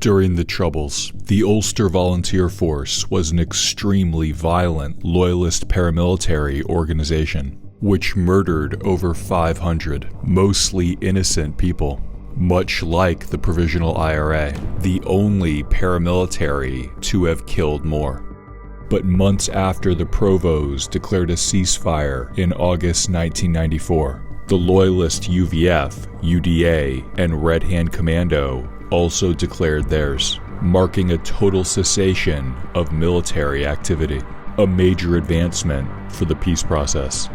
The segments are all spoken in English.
During the Troubles, the Ulster Volunteer Force was an extremely violent Loyalist paramilitary organization, which murdered over 500, mostly innocent people. Much like the Provisional IRA, the only paramilitary to have killed more. But months after the Provos declared a ceasefire in August 1994, the Loyalist UVF, UDA, and Red Hand Commando also declared theirs, marking a total cessation of military activity, a major advancement for the peace process.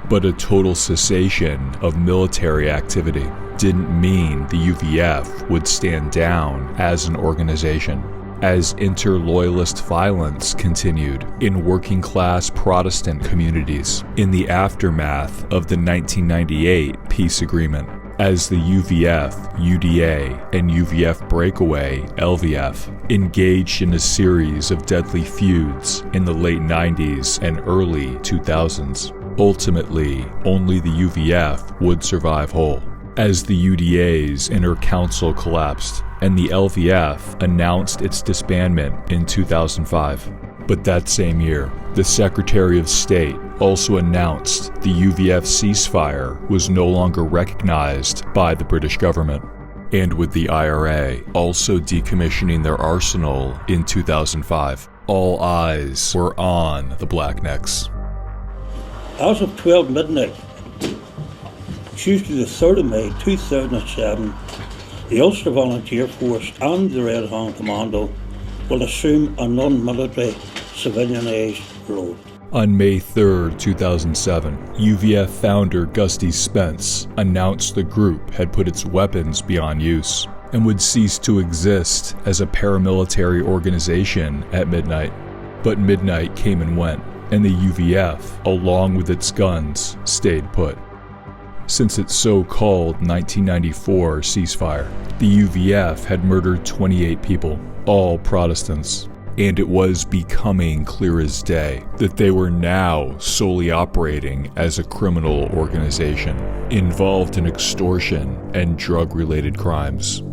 But a total cessation of military activity didn't mean the UVF would stand down as an organization, as inter-Loyalist violence continued in working-class Protestant communities in the aftermath of the 1998 peace agreement, as the UVF, UDA, and UVF Breakaway, LVF, engaged in a series of deadly feuds in the late 90s and early 2000s. Ultimately, only the UVF would survive whole, as the UDA's inner council collapsed and the LVF announced its disbandment in 2005. But that same year, the Secretary of State also announced the UVF ceasefire was no longer recognized by the British government, and with the IRA also decommissioning their arsenal in 2005, all eyes were on the Blacknecks. As of 12 midnight, Tuesday the 3rd of May 2007, the Ulster Volunteer Force and the Red Hand Commando will assume a non-military, civilianised role. On May 3, 2007, UVF founder Gusty Spence announced the group had put its weapons beyond use and would cease to exist as a paramilitary organization at midnight. But midnight came and went, and the UVF, along with its guns, stayed put. Since its so-called 1994 ceasefire, the UVF had murdered 28 people, all Protestants, and it was becoming clear as day that they were now solely operating as a criminal organization, involved in extortion and drug-related crimes.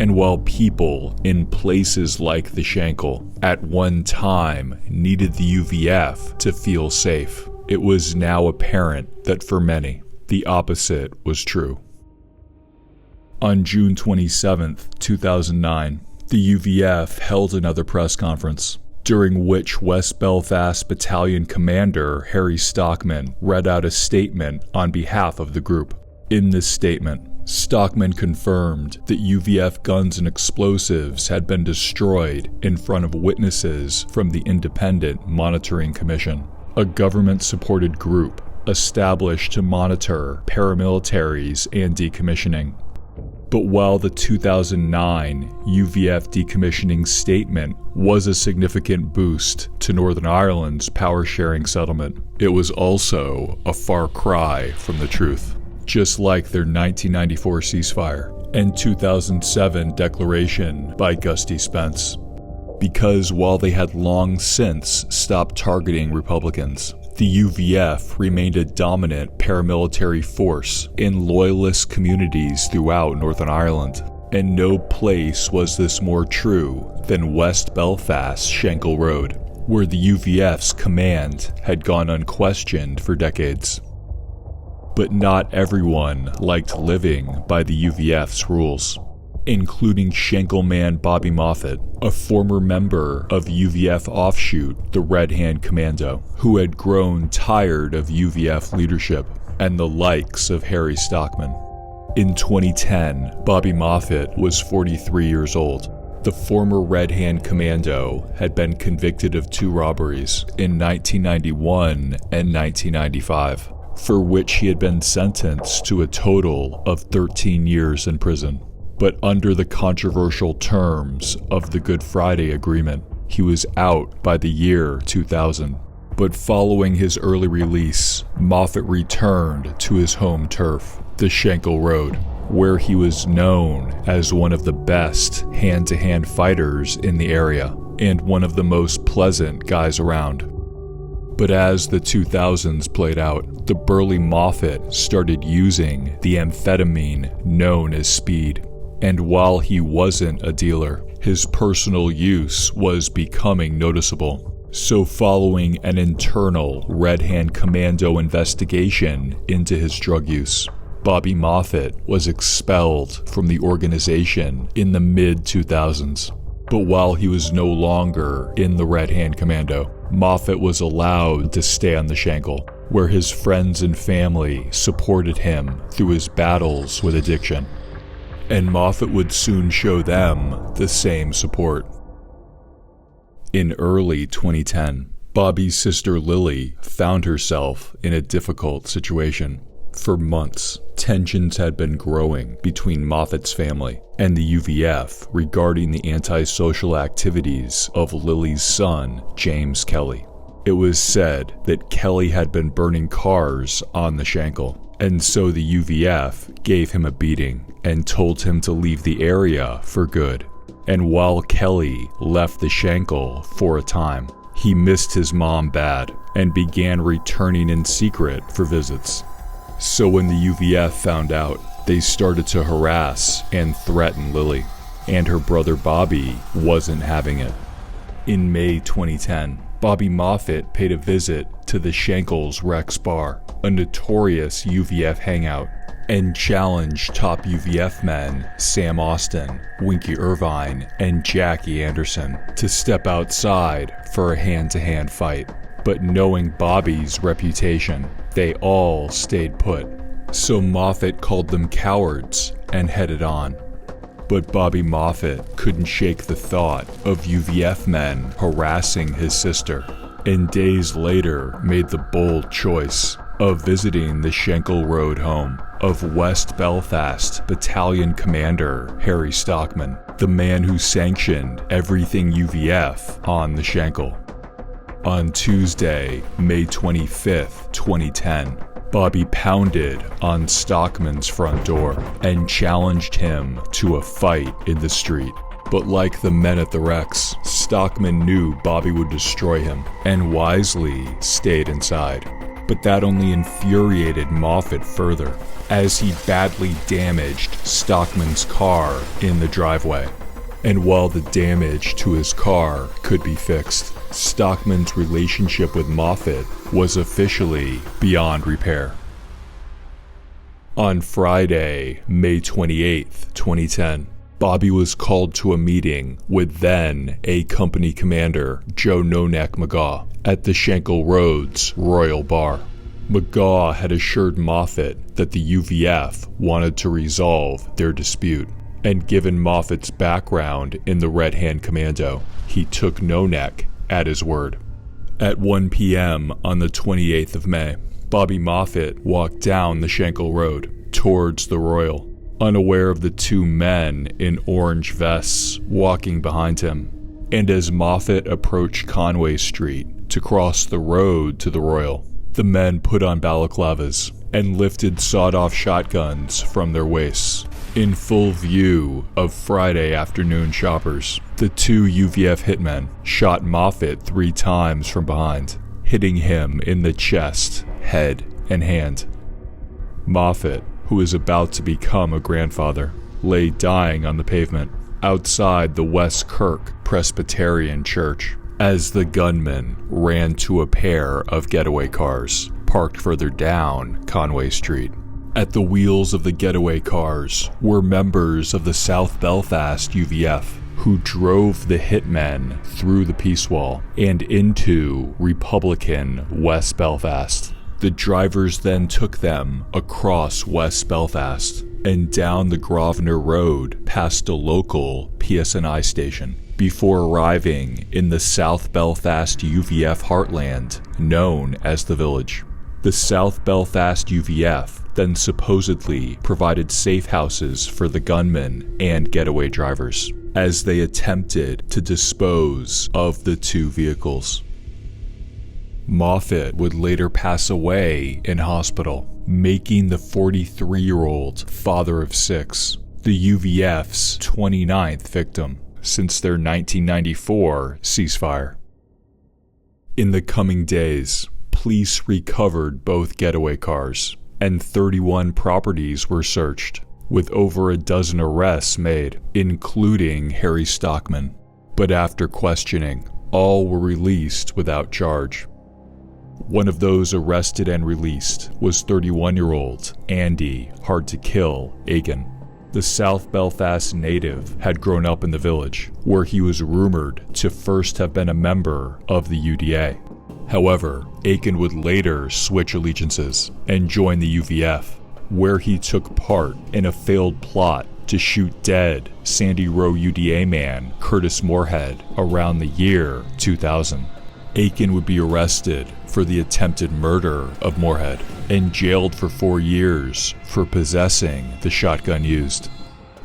And while people in places like the Shankill at one time needed the UVF to feel safe, it was now apparent that for many, the opposite was true. On June 27, 2009, the UVF held another press conference, during which West Belfast Battalion Commander Harry Stockman read out a statement on behalf of the group. In this statement, Stockman confirmed that UVF guns and explosives had been destroyed in front of witnesses from the Independent Monitoring Commission, a government-supported group established to monitor paramilitaries and decommissioning. But while the 2009 UVF decommissioning statement was a significant boost to Northern Ireland's power-sharing settlement, it was also a far cry from the truth. Just like their 1994 ceasefire and 2007 declaration by Gusty Spence. Because while they had long since stopped targeting Republicans, the UVF remained a dominant paramilitary force in Loyalist communities throughout Northern Ireland, and no place was this more true than West Belfast Shankill Road, where the UVF's command had gone unquestioned for decades. But not everyone liked living by the UVF's rules, including Shankill man Bobby Moffett, a former member of UVF offshoot, the Red Hand Commando, who had grown tired of UVF leadership and the likes of Harry Stockman. In 2010, Bobby Moffett was 43 years old. The former Red Hand Commando had been convicted of 2 robberies in 1991 and 1995. For which he had been sentenced to a total of 13 years in prison. But under the controversial terms of the Good Friday Agreement, he was out by the year 2000. But following his early release, Moffett returned to his home turf, the Shankill Road, where he was known as one of the best hand-to-hand fighters in the area and one of the most pleasant guys around. But as the 2000s played out, the burly Moffett started using the amphetamine known as speed. And while he wasn't a dealer, his personal use was becoming noticeable. So following an internal Red Hand Commando investigation into his drug use, Bobby Moffett was expelled from the organization in the mid-2000s. But while he was no longer in the Red Hand Commando, Moffett was allowed to stay on the Shankill, where his friends and family supported him through his battles with addiction. And Moffett would soon show them the same support. In early 2010, Bobby's sister Lily found herself in a difficult situation. For months, tensions had been growing between Moffett's family and the UVF regarding the antisocial activities of Lily's son, James Kelly. It was said that Kelly had been burning cars on the Shankill, and so the UVF gave him a beating and told him to leave the area for good. And while Kelly left the Shankill for a time, he missed his mom bad and began returning in secret for visits. So when the UVF found out, they started to harass and threaten Lily, and her brother Bobby wasn't having it. In May 2010, Bobby Moffett paid a visit to the Shankill's Rex Bar, a notorious UVF hangout, and challenged top UVF men Sam Austin, Winky Irvine, and Jackie Anderson to step outside for a hand-to-hand fight. But knowing Bobby's reputation, they all stayed put. So Moffett called them cowards and headed on. But Bobby Moffett couldn't shake the thought of UVF men harassing his sister, and days later made the bold choice of visiting the Shankill Road home of West Belfast Battalion Commander Harry Stockman, the man who sanctioned everything UVF on the Shankill. On Tuesday, May 25th, 2010, Bobby pounded on Stockman's front door and challenged him to a fight in the street. But like the men at the Rex, Stockman knew Bobby would destroy him and wisely stayed inside. But that only infuriated Moffett further, as he badly damaged Stockman's car in the driveway. And while the damage to his car could be fixed, Stockman's relationship with Moffett was officially beyond repair. On Friday, May 28th, 2010, Bobby was called to a meeting with then A Company Commander Joe No-Neck McGaw at the Shankill Road's Royal Bar. McGaw had assured Moffett that the UVF wanted to resolve their dispute, and given Moffett's background in the Red Hand Commando, he took No-Neck at his word. At 1 p.m. on the 28th of May, Bobby Moffett walked down the Shankill Road towards the Royal, unaware of the two men in orange vests walking behind him. And as Moffett approached Conway Street to cross the road to the Royal, the men put on balaclavas and lifted sawed-off shotguns from their waists. In full view of Friday afternoon shoppers, the two UVF hitmen shot Moffett 3 times from behind, hitting him in the chest, head, and hand. Moffett, who is about to become a grandfather, lay dying on the pavement outside the West Kirk Presbyterian Church as the gunman ran to a pair of getaway cars parked further down Conway Street. At the wheels of the getaway cars were members of the South Belfast UVF, who drove the hitmen through the Peace Wall and into Republican West Belfast. The drivers then took them across West Belfast and down the Grosvenor Road past a local PSNI station before arriving in the South Belfast UVF heartland known as the Village. The South Belfast UVF then supposedly provided safe houses for the gunmen and getaway drivers as they attempted to dispose of the two vehicles. Moffett would later pass away in hospital, making the 43-year-old father of 6 the UVF's 29th victim since their 1994 ceasefire. In the coming days, police recovered both getaway cars, and 31 properties were searched, with over a dozen arrests made, including Harry Stockman. But after questioning, all were released without charge. One of those arrested and released was 31-year-old Andy Hard to Kill Aiken. The South Belfast native had grown up in the village, where he was rumored to first have been a member of the UDA. However, Aiken would later switch allegiances and join the UVF, where he took part in a failed plot to shoot dead Sandy Row UDA man Curtis Moorhead around the year 2000. Aiken would be arrested for the attempted murder of Moorhead and jailed for 4 years for possessing the shotgun used.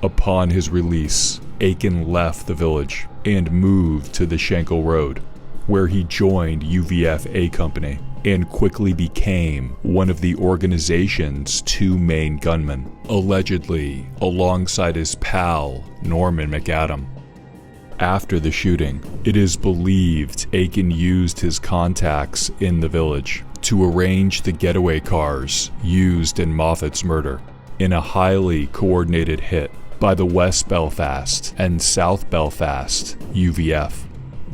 Upon his release, Aiken left the village and moved to the Shankill Road, where he joined UVF A Company and quickly became one of the organization's 2 main gunmen, allegedly alongside his pal Norman McAdam. After the shooting, it is believed Aiken used his contacts in the village to arrange the getaway cars used in Moffett's murder in a highly coordinated hit by the West Belfast and South Belfast UVF,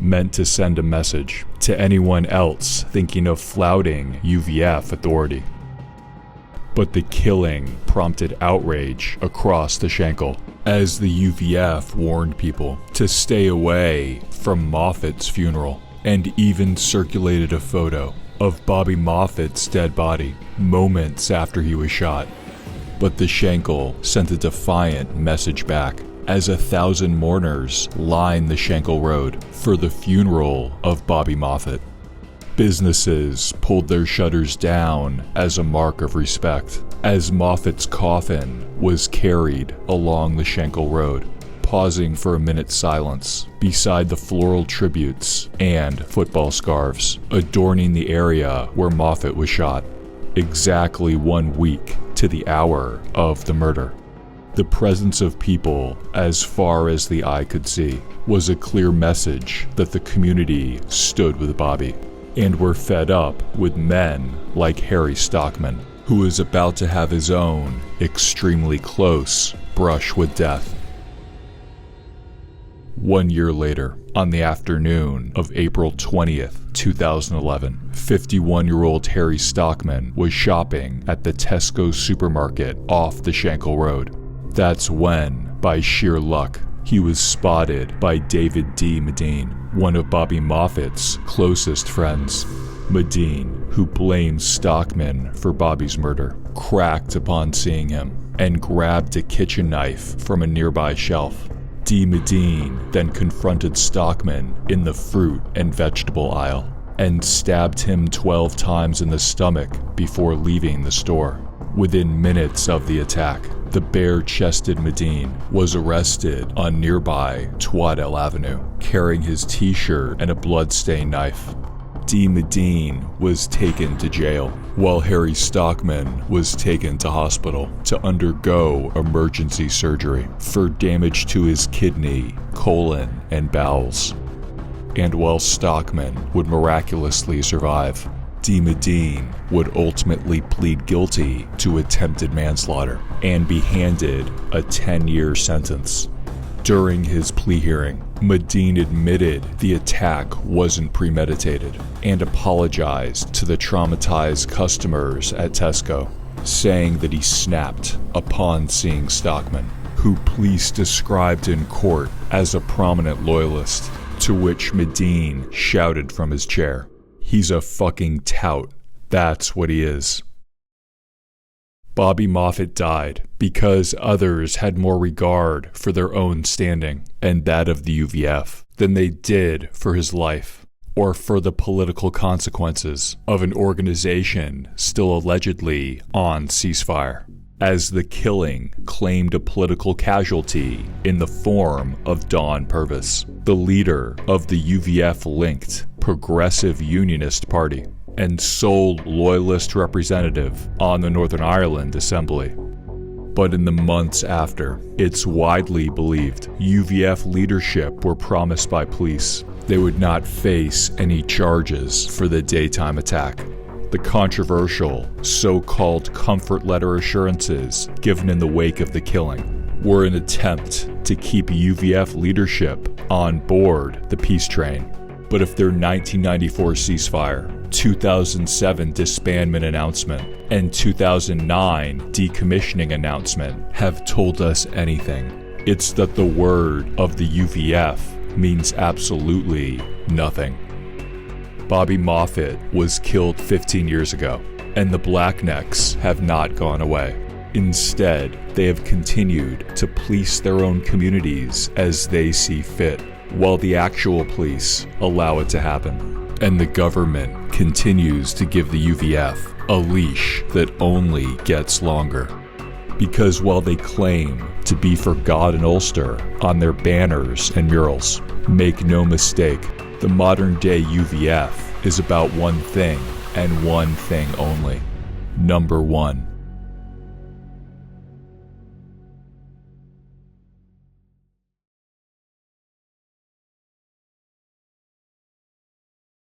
meant to send a message to anyone else thinking of flouting UVF authority. But the killing prompted outrage across the Shankill, as the UVF warned people to stay away from Moffett's funeral, and even circulated a photo of Bobby Moffett's dead body moments after he was shot. But the Shankill sent a defiant message back, as 1,000 mourners lined the Shankill Road for the funeral of Bobby Moffett. Businesses pulled their shutters down as a mark of respect, as Moffett's coffin was carried along the Shankill Road, pausing for a minute's silence beside the floral tributes and football scarves adorning the area where Moffett was shot, exactly 1 week to the hour of the murder. The presence of people, as far as the eye could see, was a clear message that the community stood with Bobby, and were fed up with men like Harry Stockman, who was about to have his own extremely close brush with death. 1 year later, on the afternoon of April 20th, 2011, 51-year-old Harry Stockman was shopping at the Tesco supermarket off the Shankill Road. That's when, by sheer luck, he was spotted by David D. Medine, one of Bobby Moffett's closest friends. Medine, who blamed Stockman for Bobby's murder, cracked upon seeing him and grabbed a kitchen knife from a nearby shelf. D. Medine then confronted Stockman in the fruit and vegetable aisle and stabbed him 12 times in the stomach before leaving the store. Within minutes of the attack, the bare-chested Medine was arrested on nearby Twaddell Avenue, carrying his t-shirt and a blood-stained knife. D. Medine was taken to jail, while Harry Stockman was taken to hospital to undergo emergency surgery for damage to his kidney, colon, and bowels. And while Stockman would miraculously survive, D. Medine would ultimately plead guilty to attempted manslaughter and be handed a 10-year sentence. During his plea hearing, Medine admitted the attack wasn't premeditated and apologized to the traumatized customers at Tesco, saying that he snapped upon seeing Stockman, who police described in court as a prominent loyalist, to which Medine shouted from his chair, "He's a fucking tout. That's what he is." Bobby Moffett died because others had more regard for their own standing and that of the UVF than they did for his life or for the political consequences of an organization still allegedly on ceasefire, as the killing claimed a political casualty in the form of Don Purvis, the leader of the UVF-linked Progressive Unionist Party and sole Loyalist representative on the Northern Ireland Assembly. But in the months after, it's widely believed UVF leadership were promised by police they would not face any charges for the daytime attack, the controversial so-called comfort letter assurances given in the wake of the killing were an attempt to keep UVF leadership on board the peace train. But if their 1994 ceasefire, 2007 disbandment announcement, and 2009 decommissioning announcement have told us anything, it's that the word of the UVF means absolutely nothing. Bobby Moffett was killed 15 years ago, and the Blacknecks have not gone away. Instead, they have continued to police their own communities as they see fit, while the actual police allow it to happen. And the government continues to give the UVF a leash that only gets longer. Because while they claim to be for God and Ulster on their banners and murals, make no mistake, the modern-day UVF is about one thing and one thing only. Number one.